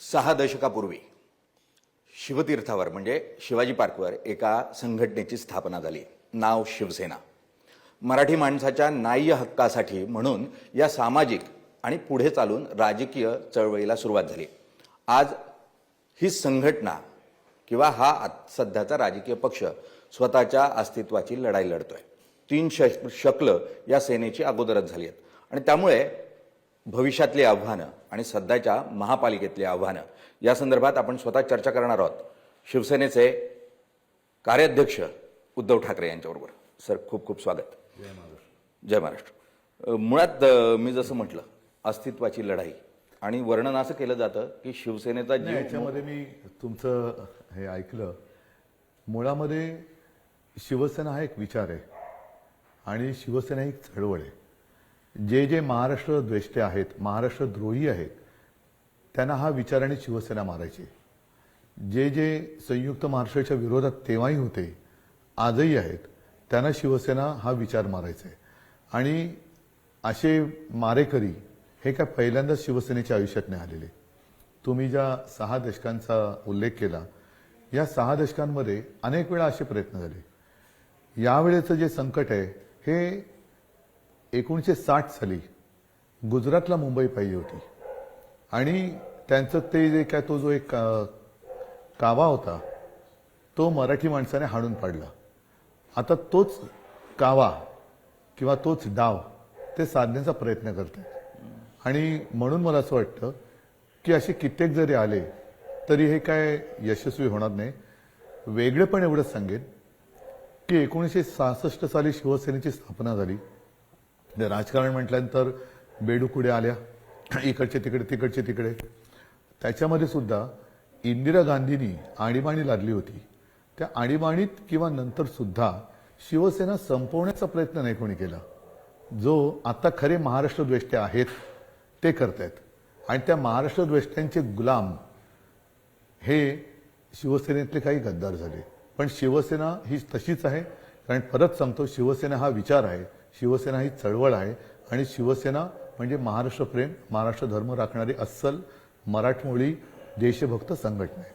6 दशकापूर्वी शिवतीर्थावर म्हणजे शिवाजी पार्कवर एका संघटनेची स्थापना झाली. नाव शिवसेना. मराठी माणसाच्या न्याय्य हक्कासाठी म्हणून या सामाजिक आणि पुढे चालून राजकीय चळवळीला सुरुवात झाली. आज ही संघटना किंवा हा सध्याचा राजकीय पक्ष स्वतःच्या अस्तित्वाची लढाई लढतोय. 3 शकलं या सेनेची अगोदरच झाली आहेत आणि त्यामुळे भविष्यातली आव्हानं आणि सध्याच्या महापालिकेतली आव्हानं या संदर्भात आपण स्वतः चर्चा करणार आहोत शिवसेनेचे कार्याध्यक्ष उद्धव ठाकरे यांच्याबरोबर. सर, खूप खूप स्वागत. जय महाराष्ट्र. जय महाराष्ट्र. मुळात मी जसं म्हटलं अस्तित्वाची लढाई आणि वर्णन असं केलं जातं की शिवसेनेचा जीव. याच्यामध्ये मी तुमचं हे ऐकलं. मुळामध्ये शिवसेना हा एक विचार आहे आणि शिवसेना ही एक चळवळ आहे. जे महाराष्ट्र द्वेष्टे आहेत, महाराष्ट्र द्रोही आहेत, त्यांना हा विचाराने शिवसेना मारायची. जे संयुक्त महाराष्ट्राच्या विरोधात तेव्हाही होते, आजही आहेत, त्यांना शिवसेना हा विचार मारायचा आहे. आणि असे मारेकरी हे काय पहिल्यांदाच शिवसेनेच्या आयुष्यात नाही आलेले. तुम्ही ज्या 6 दशकांचा उल्लेख केला, या 6 दशकांमध्ये अनेक वेळा असे प्रयत्न झाले. यावेळेचं जे संकट आहे हे 1960 साली गुजरातला मुंबई पाहिजे होती आणि त्यांचं ते जे काय तो जो एक कावा होता तो मराठी माणसाने हाणून पाडला. आता तोच कावा किंवा तोच डाव ते साधण्याचा प्रयत्न करतात. आणि म्हणून मला असं वाटतं की असे कित्येक जरी आले तरी हे काय यशस्वी होणार नाही. वेगळं पण एवढंच सांगेन की 1966 साली शिवसेनेची स्थापना झाली. राजकारण म्हटल्यानंतर बेडुकुडे आल्या, इकडचे तिकडे तिकडचे तिकडे. त्याच्यामध्ये सुद्धा इंदिरा गांधींनी आणीबाणी लादली होती. त्या आणीबाणीत किंवा नंतर सुद्धा शिवसेना संपवण्याचा प्रयत्न नाही कोणी केला. जो आता खरे महाराष्ट्र द्वेष्टे आहेत ते करतायत आणि त्या महाराष्ट्र द्वेष्ट्यांचे गुलाम हे शिवसेनेतले काही गद्दार झाले. पण शिवसेना ही तशीच आहे. कारण परत सांगतो, शिवसेना हा विचार आहे, शिवसेना ही चळवळ आहे आणि शिवसेना म्हणजे महाराष्ट्र प्रेम, महाराष्ट्र धर्म राखणारी अस्सल मराठमोळी देशभक्त संघटना आहे.